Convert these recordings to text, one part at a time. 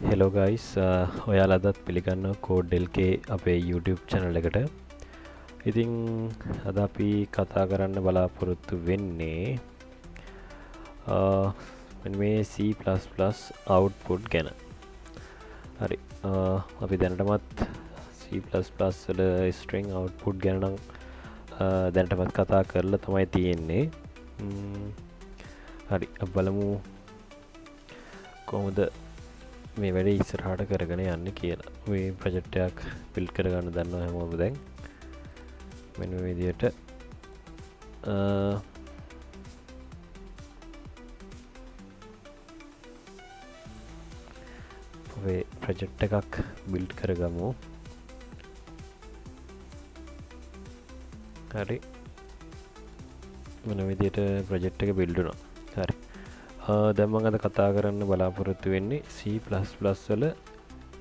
Hello guys ඔයාලදත් පිළිගන්න කෝඩ්ඩෙල්ක අපේ YouTube චැනල එකට. ඉතිං අද අපි කතා කරන්න බලාපොරොත්තු වෙන්නේ මේ C++ අවුට්පුට් ගැන. හරි අපි දැනටමත් C++ වල ස්ට්‍රිං අවුට්පුට් ගැනනම් දැනටමත් කතා කරලා තමයි තියෙන්නේ. හරි බලමු කොහොමද මේ වැඩ ඉස්සරහට කරගෙන යන්න කියලා. මේ ප්‍රොජෙක්ට් එකක් බිල්ඩ් කරගන්න දන්නවා හැමෝම දැන්. මෙන්න මේ විදිහට ඔය ප්‍රොජෙක්ට් එකක් බිල්ඩ් කරගමු. හරි. මෙන්න විදිහට ප්‍රොජෙක්ට් එක බිල්ඩ් වුණා. හරි. දැන් මම අද කතා කරන්න බලාපොරොත්තු වෙන්නේ C++ වල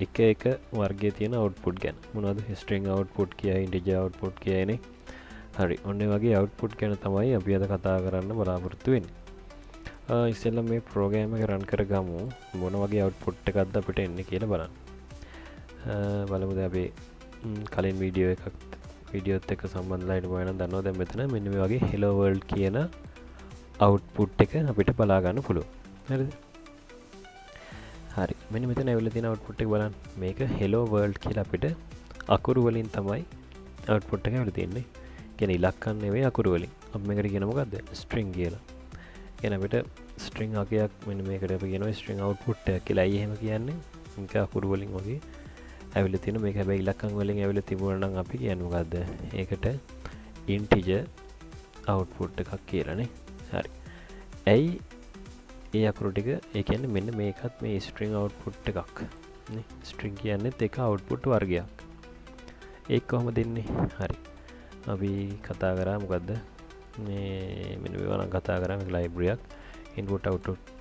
එක වර්ගයේ තියෙන අවුට්පුට් ගැන. මොනවද? ස්ට්‍රිං අවුට්පුට් කියයි, ඉන්ටිජර් අවුට්පුට් කියයිනේ. හරි. ඔන්න ඒ වගේ අවුට්පුට් ගැන තමයි අපි අද කතා කරන්න බලාපොරොත්තු වෙන්නේ. ඉස්සෙල්ලා මේ ප්‍රෝග්‍රෑම් එක රන් කරගමු. මොන වගේ අවුට්පුට් එකක්ද අපිට එන්නේ කියලා බලන්න. බලමු දැන් අපි කලින් වීඩියෝත් එක්ක සම්බන්ධලා හිටපුවා නම් දන්නවා දැන් මෙතන මෙන්න මේ වගේ hello world කියන අවුට්පුට් එක අපිට බලා ගන්න පුළුවන්. හරිද? හරි. මෙන්න මෙතන ඇවිල්ලා තියෙන අවුට්පුට් එක බලන්න. මේක hello world කියලා අපිට අකුරු වලින් තමයි අවුට්පුට් එක ඇවිල්ලා තියෙන්නේ. කියන්නේ ඉලක්කම් නෙවෙයි අකුරු වලින්. අපි මේකට කියන මොකද්ද? string කියලා. කියන්නේ අපිට string අගයක් මෙන්න මේකට අපි කියනවා string output එකක් කියලා. ඇයි එහෙම කියන්නේ? මේක අකුරු වලින් වගේ ඇවිල්ලා තියෙන මේක හැබැයි ඉලක්කම් වලින් ඇවිල්ලා තිබුණා නම් අපි කියන්නේ මොකද්ද? ඒකට integer output එකක් කියලානේ. හරි. ඇයි ඒ අකුරු ටික ඒ කියන්නේ මෙන්න මේකත් මේ string output එකක් නේ. string කියන්නේත් ඒක output වර්ගයක්. ඒක කොහොමද දෙන්නේ? හරි. අපි කතා කරා මොකද්ද? මේ මෙන්න මේවා නම් කතා කරා මේක library එකක්. input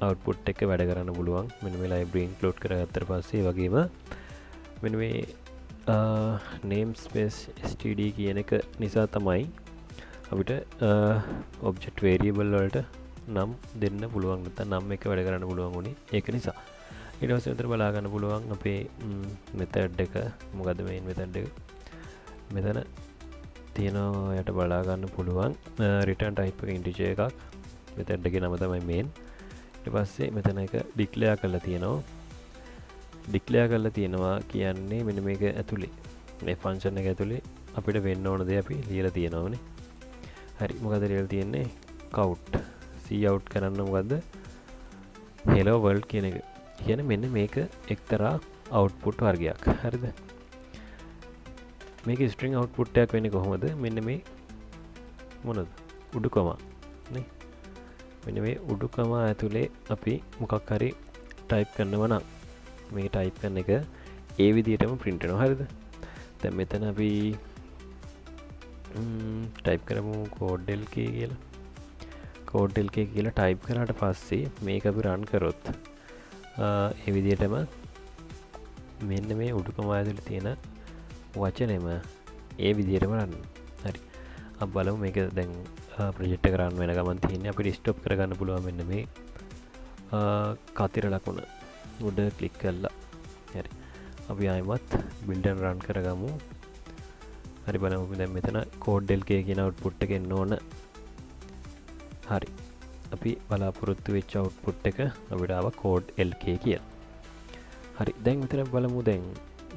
output එක වැඩ කරන්න පුළුවන්. මෙන්න මේ library include කරගත්තට පස්සේ ඒ වගේම මෙන්න මේ namespace std කියන එක නිසා තමයි අපිට object variable වලට නම් දෙන්න පුළුවන් නැත්නම් නම් එක වැඩ කරන්න පුළුවන් උනේ ඒක නිසා. ඊට පස්සේ උතර බලා ගන්න පුළුවන් අපේ method එක මොකද්ද main method එක. මෙතන තියෙනවා යට බලා ගන්න පුළුවන් return type එක integer එකක්. method එකේ නම තමයි main. ඊට පස්සේ මෙතන එක declare කරලා තියෙනවා. declare කරලා තියෙනවා කියන්නේ මෙන්න මේක ඇතුලේ මේ function එක ඇතුලේ අපිට වෙන්න ඕන දේ අපි ලියලා තියෙනවානේ. හරි. මොකද ලියලා තියෙන්නේ count out කරන්න මොකද්ද? hello world කියන එක. කියන්නේ මෙන්න මේක එක්තරා output වර්ගයක්. හරිද? මේක string output එකක් වෙන්නේ කොහොමද? මෙන්න මේ මොනද? උඩුකම නේ. මෙන්න මේ උඩුකම ඇතුලේ අපි මොකක් හරි type කරනවා නම් මේ type කරන එක ඒ විදිහටම print වෙනවා. හරිද? දැන් මෙතන අපි type කරමු code.lk කියලා. code.lk කියලා type කරාට පස්සේ මේක අපි run කරොත් ඒ විදිහටම මෙන්න මේ උඩුකම ඇතුලේ තියෙන වචනෙම ඒ විදිහටම run. හරි. අපි බලමු මේක දැන් project එක run වෙන ගමන් තියෙන්නේ අපිට stop කරගන්න පුළුවන් මෙන්න මේ කතිර ලකුණ උඩ click කරලා. හරි. අපි ආයෙමත් build and run කරගමු. හරි බලමු දැන් මෙතන code.lk කියන output එක එන්න ඕන. හරි. අපි බලාපොරොත්තු වෙච්ච output එක අපිට ආවා code.lk කියලා. හරි. දැන් මෙතන බලමු දැන්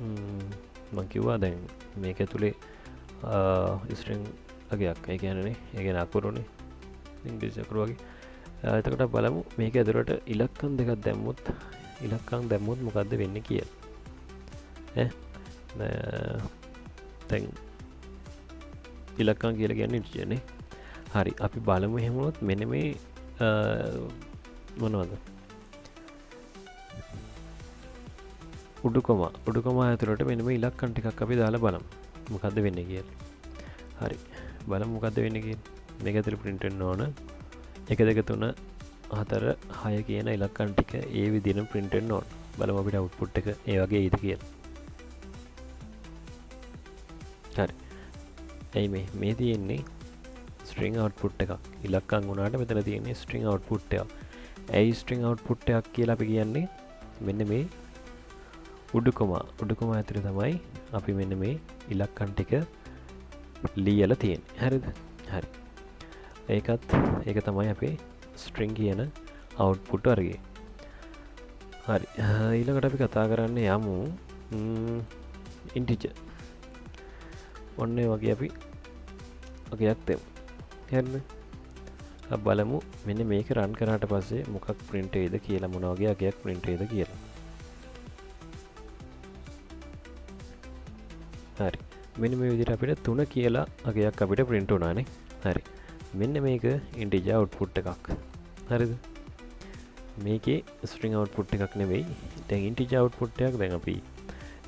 මම කිව්වා දැන් මේක ඇතුලේ string අගයක්. ඒ කියන්නේ ඒ කියන්නේ අකුරුනේ. ඉංග්‍රීසි අකුරු වගේ. එතකොට බලමු මේක ඇතුලට ඉලක්කම් දෙකක් දැම්මොත් මොකද්ද වෙන්නේ කියලා. දැන් ඉලක්කම් කියලා කියන්නේ integer නේ. හරි. අපි බලමු එහෙම වුණොත් මෙන්න මේ මොනවද? උඩුකම ඇතුළට මෙන්න මේ ඉලක්කම් ටිකක් අපි දාලා බලමු. මොකද්ද වෙන්නේ කියලා. හරි. බලමු මොකද්ද වෙන්නේ කියලා. මේක ඇතුළේ print වෙන්න ඕන 1 2 3 4 6 කියන ඉලක්කම් ටික ඒ විදිහටම print වෙන්න ඕන. බලමු අපිට output එක ඒ වගේ එයිද කියලා. හරි. එයි මේ තියෙන්නේ string output එකක්. ඉලක්කම් වුණාට මෙතන තියෙන්නේ string output එකක්. ඇයි string output එකක් කියලා අපි කියන්නේ? මෙන්න මේ උඩුකොම ඇතුලේ තමයි අපි මෙන්න මේ ඉලක්කම් ටික ලියලා තියෙන්නේ. හරිද? හරි. ඒක තමයි අපේ string කියන output වර්ගය. හරි. ඊළඟට අපි කතා කරන්න යමු integer. ඔන්න ඒ වගේ අපි වගේක් දෙමු. හරිද? අපි බලමු මෙන්න මේක run කරාට පස්සේ මොකක් print වෙයිද කියලා, මොන වගේ වගේක් print වෙයිද කියලා. හරි. මෙන්න මේ විදිහට අපිට 3 කියලා වගේක් අපිට print වුණානේ. හරි. මෙන්න මේක integer output එකක්. හරිද? මේකේ string output එකක් නෙවෙයි. දැන් integer output එකක් දැන් අපි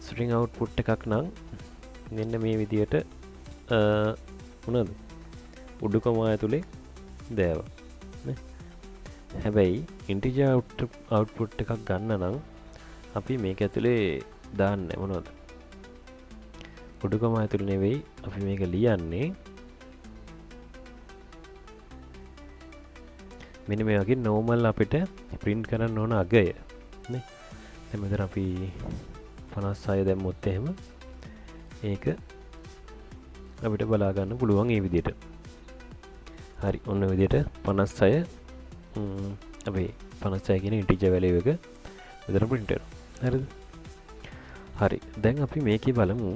string output එකක් නම් මෙන්න මේ විදිහට මොනවද? උඩුකම ඇතුලේ දෑවා. නේ? හැබැයි integer output එකක් ගන්න නම් අපි මේක ඇතුලේ දාන්නේ මොනවද? උඩුකම ඇතුලේ නෙවෙයි අපි මේක ලියන්නේ මෙන්න මේ වගේ normal අපිට print කරන්න ඕන අගය නේ. දැන් මෙතන අපි 56 දැම්මොත් එහෙම ඒක අපිට බලා ගන්න පුළුවන් මේ විදිහට. හරි. ඔන්න ඔය විදිහට 56 අපි 56 කියන integer value එක මෙතන print වෙනවා. හරිද? හරි. දැන් අපි මේකේ බලමු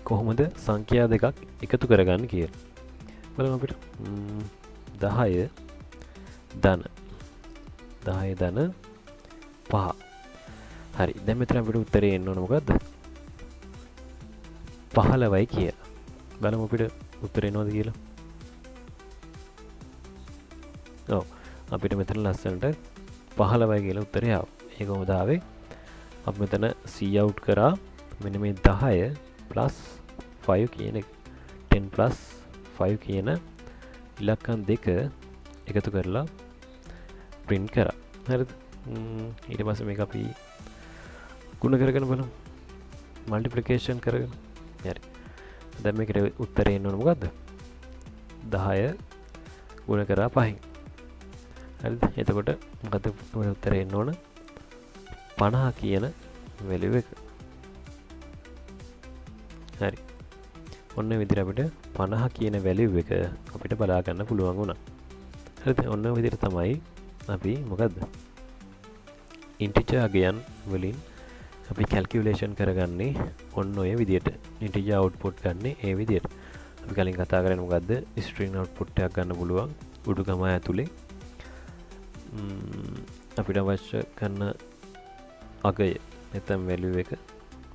කොහොමද සංඛ්‍යා දෙකක් එකතු කරගන්න කියලා. බලමු අපිට 10 ධන 5. හරි. දැන් මෙතන අපිට උත්තරේ එන්න ඕන මොකද්ද? 15යි කියලා. බලමු අපිට උත්තරේ එනවද කියලා. ඔව්. අපිට මෙතන ලස්සනට 15යි කියලා උත්තරේ ආවා. ඒක කොහොමද ආවේ? අපි මෙතන C out කරා මෙන්න මේ 10 plus 5 කියන 10 plus 5 කියන ඉලක්කම් දෙක එකතු කරලා print කරා. හරිද? ඊට පස්සේ මේක අපි ගුණ කරගෙන බලමු. multiplication කරගෙන. හරි. දැන් මේකට උත්තරේ එන්න ඕන මොකද්ද? 10 ගුණ කරා 5න්. හරිද? එතකොට මොකද උත්තරේ එන්න ඕන? 50 කියන value එක. හරි. ඔන්න විදිහට අපිට 50 කියන value එක අපිට බලා ගන්න පුළුවන් වුණා. හරිද? ඔන්න ඔය විදිහට තමයි අපි මොකද්ද? integer අගයන් වලින් අපි calculation කරගන්නේ ඔන්න ඔය විදිහට. integer output ගන්න ඒ විදිහට. අපි කලින් කතා කරන්නේ මොකද්ද? string output එකක් ගන්න පුළුවන් උඩුකම ඇතුලේ. අපිට අවශ්‍ය කරන අගය නැත්නම් value එක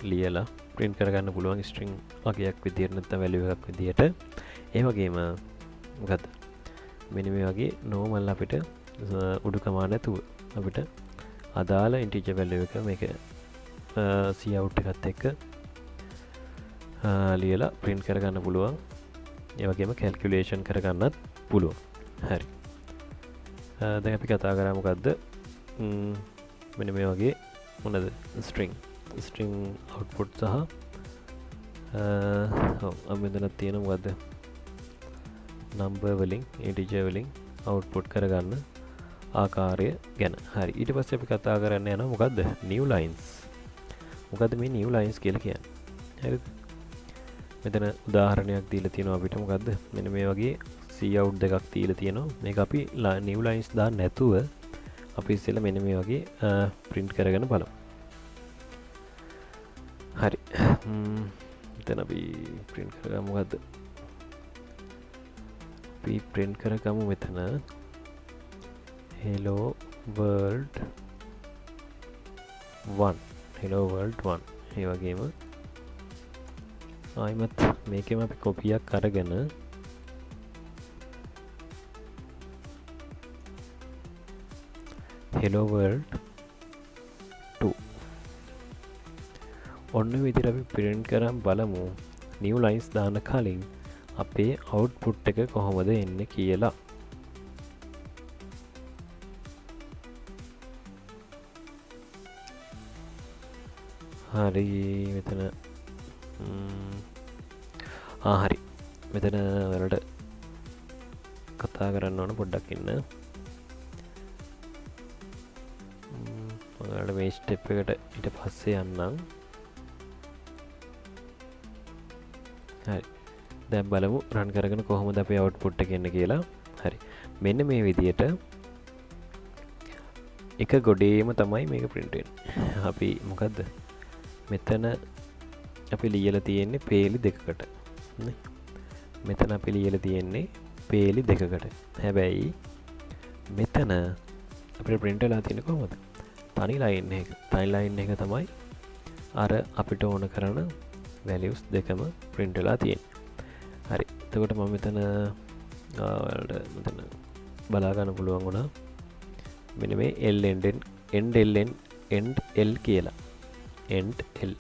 ලියලා print කරගන්න පුළුවන් string අගයක් විදිහට නැත්නම් value එකක් විදිහට. ඒ වගේම මොකද්ද? මෙන්න මේ වගේ normal අපිට උඩුකම නැතුව අපිට අදාළ integer value එක මේක cout එකත් එක්ක ලියලා print කරගන්න පුළුවන්. ඒ වගේම calculation කරගන්නත් පුළුවන්. හරි. දැන් අපි කතා කරා මොකද්ද? මෙන්න මේ වගේ මොනද? string output සහ ඔව් මෙතන තියෙන මොකද්ද? number වලින් integer වලින් output කරගන්න ආකාරය ගැන. හරි. ඊට පස්සේ අපි කතා කරන්න යනවා මොකද්ද? new lines. මොකද්ද මේ new lines කියලා කියන්නේ? හරිද? මෙතන උදාහරණයක් දීලා තියෙනවා අපිට මොකද්ද? මෙන්න මේ වගේ cout දෙකක් දීලා තියෙනවා. මේක අපි new lines දාන්න නැතුව අපි ඉස්සෙල්ලා මෙන්න මේ වගේ print කරගෙන බලමු. හරි. එතන අපි print කරගමු මොකද්ද? අපි print කරගමු මෙතන hello world 1. hello world 1. ඒ වගේම ආයිමත් මේකෙම අපි කොපියක් අරගෙන hello world 2. ඔන්න විදිහට අපි print කරන් බලමු new lines දාන්න කලින් අපේ output එක කොහොමද එන්නේ කියලා. හරි. මෙතන හරි. මෙතන වලට කතා කරන්න ඕන පොඩ්ඩක් ඉන්න. ඔයාලට මේ ස්ටෙප් එකට ඊට පස්සේ යන්නම්. හරි දැන් බලමු රන් කරගෙන කොහොමද අපේ අවුට්පුට් එක එන්නේ කියලා. හරි මෙන්න මේ විදියට එක ගොඩේම තමයි මේක print වෙන්නේ. අපි මොකද්ද මෙතන අපි ලියලා තියෙන්නේ පේලි දෙකකට නේ. මෙතන අපි ලියලා තියෙන්නේ පේලි දෙකකට. හැබැයි මෙතන අපිට print වෙලා තියෙන්නේ කොහොමද? තනි line එක. තනි line එක තමයි අර අපිට ඕන කරන values දෙකම print වෙලා තියෙන්නේ. හරි. එතකොට මම මෙතන ඔයාලට මෙතන බලා ගන්න පුළුවන් වුණා. මෙන්න මේ end l කියලා. end l.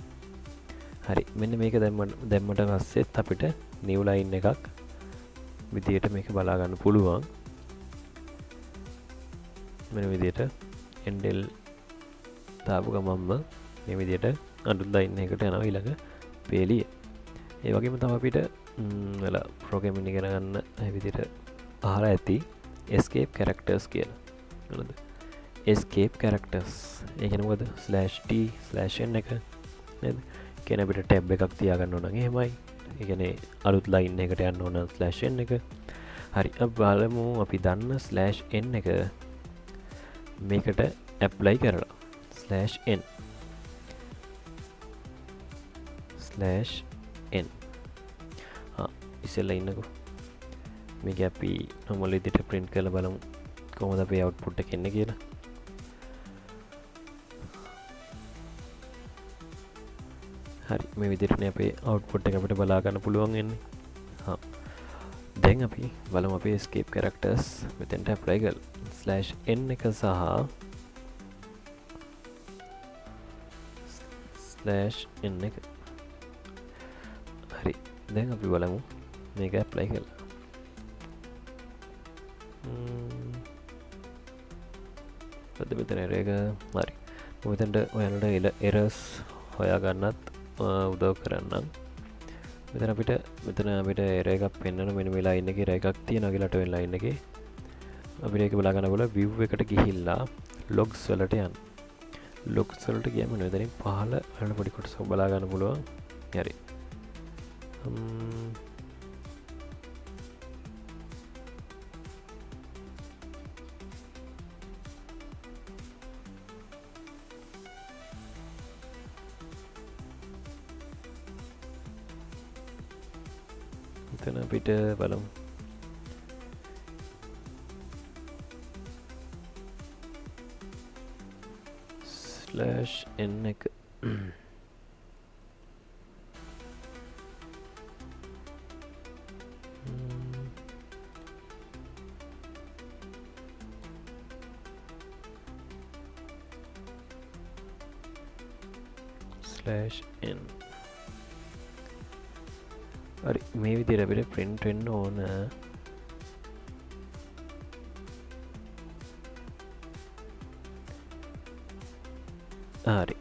හරි. මෙන්න මේක දැම්මට පස්සෙත් අපිට new line එකක් විදියට මේක බලා ගන්න පුළුවන්. මෙන්න විදියට end l දාපු ගමන්ම මේ විදියට අලුත් line එකකට යනවා ඊළඟ පේලිය. ඒ වගේම තමයි අපිට වෙලා ප්‍රෝග්‍රෑමින් ඉගෙන ගන්න මේ විදියට අහලා ඇති escape characters කියලා. හරිද? escape characters. ඒ කියන්නේ මොකද? /t/n එක නේද? කියන්නේ අපිට ටැබ් එකක් තියාගන්න ඕන නම් එහෙමයි. ඒ කියන්නේ අලුත් line එකකට යන්න ඕන /n එක. හරි. අපි බලමු අපි දන්න /n එක මේකට apply කරලා /n ඉස්සෙල්ලා ඉන්නකෝ මේක අපි normal විදිහට print කරලා බලමු කොහොමද අපේ output එක එන්නේ කියලා. හරි මේ විදිහටනේ අපේ output එක අපිට බලා ගන්න පුළුවන් වෙන්නේ. දැන් අපි බලමු අපේ escape characters මෙතෙන්ට apply කරලා /n එක සහ /n එක. හරි දැන් අපි බලමු මේක apply කරලා. මෙතන error එක හරි. මෙතනට ඔයාලට errors හොයාගන්නත් උදව් කරන්නම්. මෙතන අපිට error එකක් පෙන්වන මෙන්න මේ line එකේ error එකක් තියෙනවා කියලා line line එකේ. අපිට ඒක බලා ගන්න බලලා view එකට ගිහිල්ලා logs වලට යන්න. logs වලට ගියාම මෙතනින් පහළ වල පොඩි කොටසක් බලා ගන්න පුළුවන්. හරි. එතන අපිට බලමු /n එක /n හරි මේ විදිහට අපිට print වෙන්න ඕන. හරි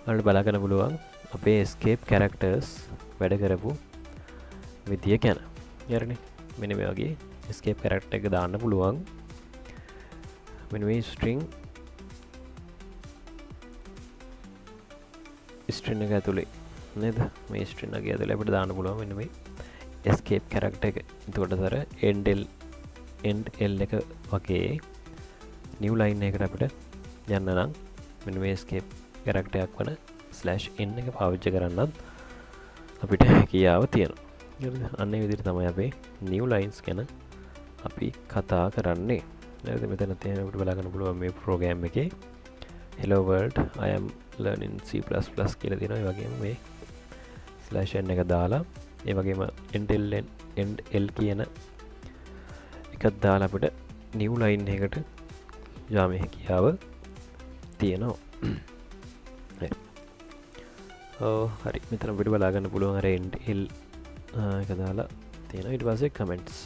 ඔයාලට බලා ගන්න පුළුවන් අපේ escape characters වැඩ කරපු විදිය ගැන. හරිනේ මෙන්න මේ වගේ escape character එක දාන්න පුළුවන්. මෙන්න මේ string එක ඇතුලේ නේද? මේ string එක ඇතුලේ අපිට දාන්න පුළුවන් මෙන්න මේ escape character එක. එතකොට අර end l එක වගේ new line එකකට අපිට යන්න නම් මෙන්න මේ escape character එකක් වන /n එක පාවිච්චි කරන්නත් අපිට හැකියාව තියෙනවා. හරිද? අන්න ඒ විදිහට තමයි අපේ new lines ගැන අපි කතා කරන්නේ. හරිද? මෙතන තියෙන අපිට බලා ගන්න පුළුවන් මේ program එකේ hello world I am learning C++ කියලා තියෙනවා. ඒ වගේම මේ /n එක දාලා ඒ වගේම end l කියන එකක් දාලා අපිට new line එකකට යාමේ හැකියාව තියෙනවා. හරි මෙතන අපිට බලා ගන්න පුළුවන් අර end l එක දාලා තියෙනවා. ඊට පස්සේ comments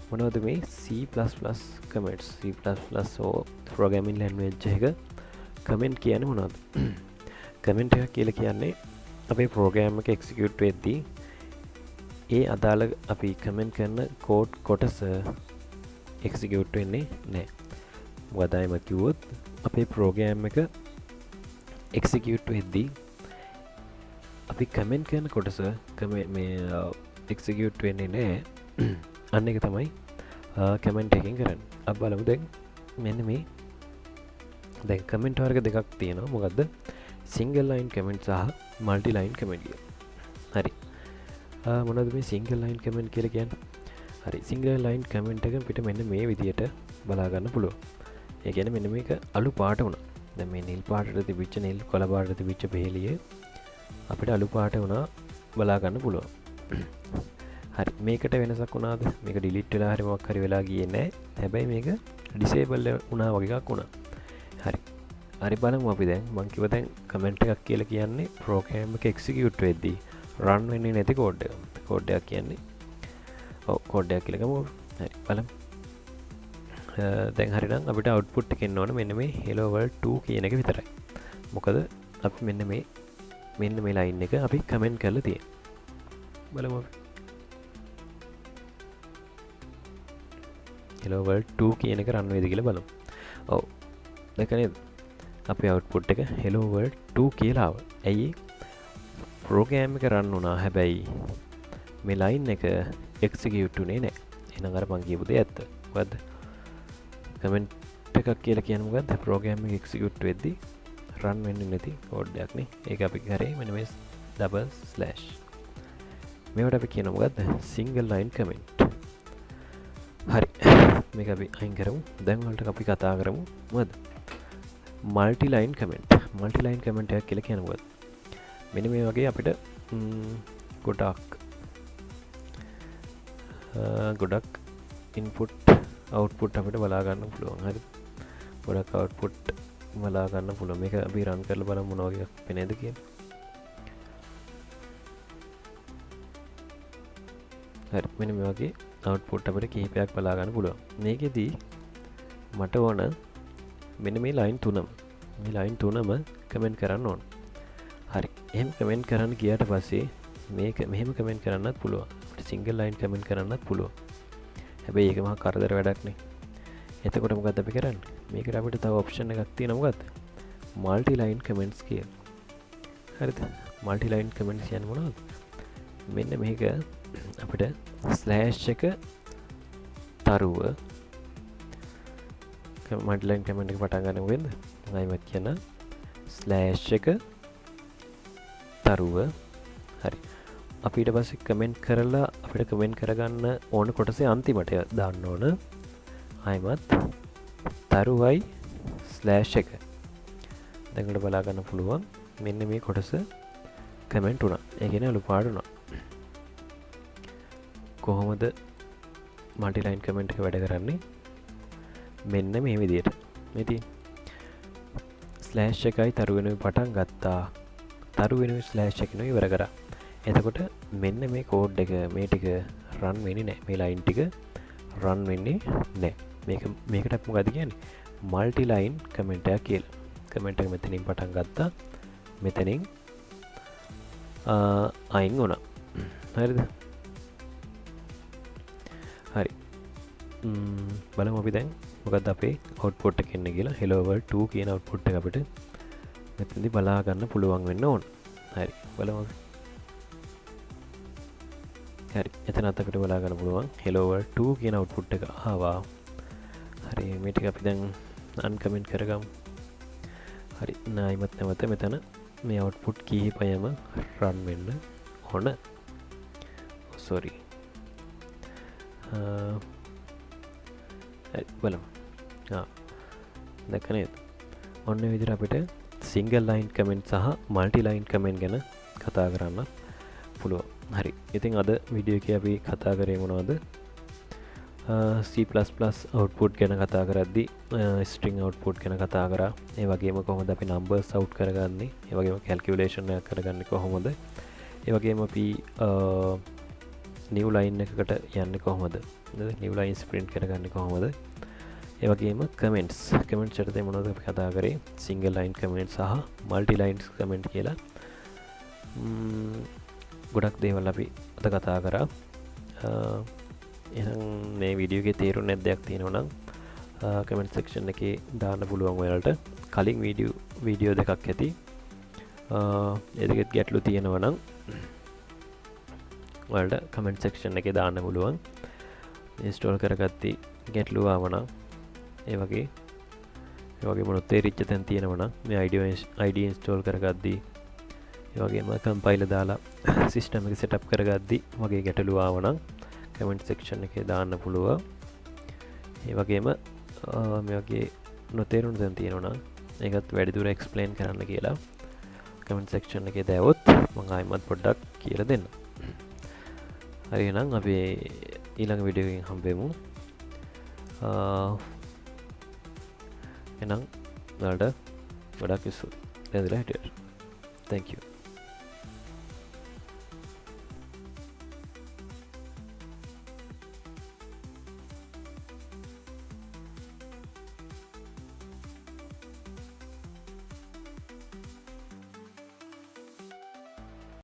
මොනවද මේ C++ comments C++ programming language එක comment කියන්නේ මොනවද? comment එක කියලා කියන්නේ අපේ program එක execute වෙද්දී ඒ අදාළ අපි comment කරන code කොටස execute වෙන්නේ නැහැ. මොකදයිම කිව්වොත් අපේ program එක execute වෙද්දී අපි කමෙන්ට් කරන කොටස මේ එක්සිකියුට් වෙන්නේ නෑ අන්න එක තමයි කමෙන්ට් එකින් කරන්න අප බලමු දැන් මෙන්න මේ දැන් කමෙන්ට් වර්ග දෙකක් තියෙනවා මොකක්ද සිංගල් ලයින් කමෙන්ට් සහ මල්ටි ලයින් කමෙන්ට් කිය හරි මොනවද මේ සිංගල් ලයින් කමෙන්ට් කියලා කියන්නේ හරි සිංගල් ලයින් කමෙන්ට් එක පිට මෙන්න මේ විදියට බලාගන්න පුළුවන් ඒ කියන්නේ මෙන්න මේක අලු පාට වුණා දැන් මේ නිල් පාටට තිබිච්ච නිල් කොළ පාටට තිබිච්ච පෙහෙලිය අපිට අලු පාට වුණා බලාගන්න පුළුවන් හරි මේකට වෙනසක් වුණාද මේක ඩිලීට් වෙලා හරි මොකක් හරි වෙලා ගියේ නැහැ හැබැයි මේක ඩිසේබල් වුණා වගේ එකක් වුණා හරි හරි බලමු අපි දැන් මම කිව්වා දැන් කමෙන්ට් එකක් කියලා කියන්නේ ප්‍රෝග්‍රෑම් එක එක්සිකියුට් වෙද්දී රන් වෙන්නේ නැති කෝඩ් එකක් කියන්නේ ඔව් කෝඩ් එකක් කියලා ගමු හරි බලමු දැන් හරිනම් අපිට අවුට්පුට් එකෙන් ඕන මෙන්න මේ hello world 2 කියන එක විතරයි මොකද අපි මෙන්න මේ ලයින් එක අපි කමෙන්ට් කරලා තියෙනවා බලමු අපි hello world 2 කියන එක රන් වේද කියලා බලමු ඔව් දැන් නේද අපේ අවුට්පුට් එක hello world 2 කියලා ආවා ඇයි ප්‍රෝග්‍රෑම් එක රන් වුණා හැබැයි මේ ලයින් එක එක්සිකියුට් උනේ නැහැ එහෙනම් අර මං කියපු දේ ඇත්ත මොකද්ද කමෙන්ට් එකක් කියලා කියන්නේ මොකද්ද ප්‍රෝග්‍රෑම් එක එක්සිකියුට් වෙද්දී රන් වෙන්නේ නැති කෝඩ් එකක් නේ ඒක අපි කරේ මෙන්න මේ ඩබල් ස්ලෑෂ් මේවට අපි කියනවා මොකද්ද සිංගල් ලයින් කමෙන්ට් හරි මේක අපි අයින් කරමු දැන් වලට අපි කතා කරමු මොකද්ද මල්ටි ලයින් කමෙන්ට් එකක් කියලා කියන්නේ මොකද්ද මෙන්න මේ වගේ අපිට ගොඩක් ඉන්පුට් අවුට්පුට් අපිට බලා ගන්න පුළුවන් හරි ගොඩක් අවුට්පුට් බලා ගන්න පුළුවන් මේක අපි රන් කරලා බලමු මොන වගේ එකක් වෙනේද කියලා හරි මෙන්න මේ වගේ අවුට්පුට් අපිට කිහිපයක් බලා ගන්න පුළුවන් මේකෙදී මට ඕන මෙන්න මේ ලයින් තුනම කමෙන්ට් කරන්න ඕන හරි එහෙම කමෙන්ට් කරන්න ගියාට පස්සේ මේක මෙහෙම කමෙන්ට් කරන්නත් පුළුවන් අපිට සිංගල් ලයින් කමෙන්ට් කරන්නත් පුළුවන් හැබැයි ඒක මහා කරදර වැඩක් නේ එතකොට මොකද්ද අපි කරන්නේ මේකට අපිට තව ඔප්ෂන් එකක් තියෙනවා මොකද්ද මල්ටි ලයින් කමෙන්ට්ස් කියලා හරිද මල්ටි ලයින් කමෙන්ට්ස් කියන්නේ මොනවද මෙන්න මේක අපිට ස්ලෑෂ් එක තරුව මල්ටි ලයින් කමෙන්ට් එක පටන් ගන්න වෙන්ද මම කියන ස්ලෑෂ් එක තරුව හරි අපි ඊට පස්සේ කමෙන්ට් කරලා අපිට කමෙන්ට් කරගන්න ඕන කොටසේ අන්තිමට දාන්න ඕන ආයිමත් තරුවයි ස්ලෑෂ් එක දැන් උඩ බලා ගන්න පුළුවන් මෙන්න මේ කොටස කමෙන්ට් වුණා ඒ කියන්නේ අලු පාට වුණා කොහොමද මල්ටි ලයින් කමෙන්ට් එක වැඩ කරන්නේ මෙන්න මේ විදිහට මේ තියෙන ස්ලෑෂ් එකයි තරු වෙනුයි පටන් ගත්තා තරු වෙනුයි ස්ලෑෂ් එකනොයි ඉවර කරා එතකොට මෙන්න මේ කෝඩ් එක මේ ටික රන් වෙන්නේ නැහැ මේ ලයින් ටික රන් වෙන්නේ නැහැ මේකට මොකද කියන්නේ මල්ටි ලයින් කමෙන්ට් එකක් කියලා කමෙන්ට් එක මෙතනින් පටන් ගත්තා මෙතනින් අයින් වුණා හරිද හරි බලමු අපි දැන් මොකද අපේ අවුට්පුට් එක එන්නේ කියලා hello world 2 කියන අවුට්පුට් එක අපිට මෙතනදී බලා ගන්න පුළුවන් වෙන්න ඕන හරි බලමු හරි එතනත් අපිට බලා ගන්න පුළුවන් hello world 2 කියන අවුට්පුට් එක ආවා හරි මේ ටික අපි දැන් අන්කමෙන්ට් කරගමු හරි නායිමත් නැවත මෙතන මේ අවුට්පුට් කිහිපයම රන් වෙන්න ඕන සෝරි බලමු දැක්ක නේද ඔන්න විදිහට අපිට සිංගල් ලයින් කමෙන්ට් සහ මල්ටි ලයින් කමෙන්ට් ගැන කතා කරන්න පුළුවන් හරි ඉතින් අද වීඩියෝ එකේ අපි කතා කරේ මොනවද C++ අවුට්පුට් ගැන කතා කරද්දී ස්ට්‍රිං අවුට්පුට් ගැන කතා කරා ඒ වගේම කොහොමද අපි නම්බර්ස් අවුට් කරගන්නේ ඒ වගේම කැල්කියුලේෂන් එකක් කරගන්නේ කොහොමද ඒ වගේම අපි නිව් ලයින් එකකට යන්නේ කොහොමද නිව් ලයින්ස් ප්‍රින්ට් කරගන්නේ කොහොමද ඒ වගේම කමෙන්ට්ස් යටතේ මොනවද අපි කතා කරේ සිංගල් ලයින් කමෙන්ට් සහ මල්ටි ලයින්ස් කමෙන්ට් කියලා ගොඩක් දේවල් අපි අද කතා කරා එහෙනම් මේ වීඩියෝ එකේ තේරුම් නැති දෙයක් තියෙනවා නම් කමෙන්ට් සෙක්ෂන් එකේ දාන්න පුළුවන් ඔයාලට කලින් වීඩියෝ දෙකක් ඇති එදගෙත් ගැටලු තියෙනවනම් වලට කමෙන්ට් සෙක්ෂන් එක දාන්න පුළුවන්. ඉන්ස්ටෝල් කරගත්ති ගැටලු ආවනම් ඒ වගේ මොනොත් තේරිච්ච තැන් තියෙනවනම් මේ ID ඉන්ස්ටෝල් කරගද්දී ඒ වගේම කම්පයිලර් දාලා සිස්ටම් එක සෙටප් කරගද්දී වගේ ගැටලු ආවනම් කමෙන්ට් සෙක්ෂන් එකේ දාන්න පුළුවන්. ඒ වගේම මේ වගේ නොතේරුණු තැන් තියෙනවනම් ඒකත් වැඩිදුර එක්ස්ප්ලেইন කරන්න කියලා කමෙන්ට් සෙක්ෂන් එකේ දාවොත් මම ආයෙමත් පොඩ්ඩක් කියලා දෙන්නම්. හරි එහෙනම් අපි ඊළඟ වීඩියෝ එකකින් හම්බෙමු. එහෙනම් ඔයාලට ගොඩක් ස්තුතියි. දැන්දලා හිටියට. Thank you.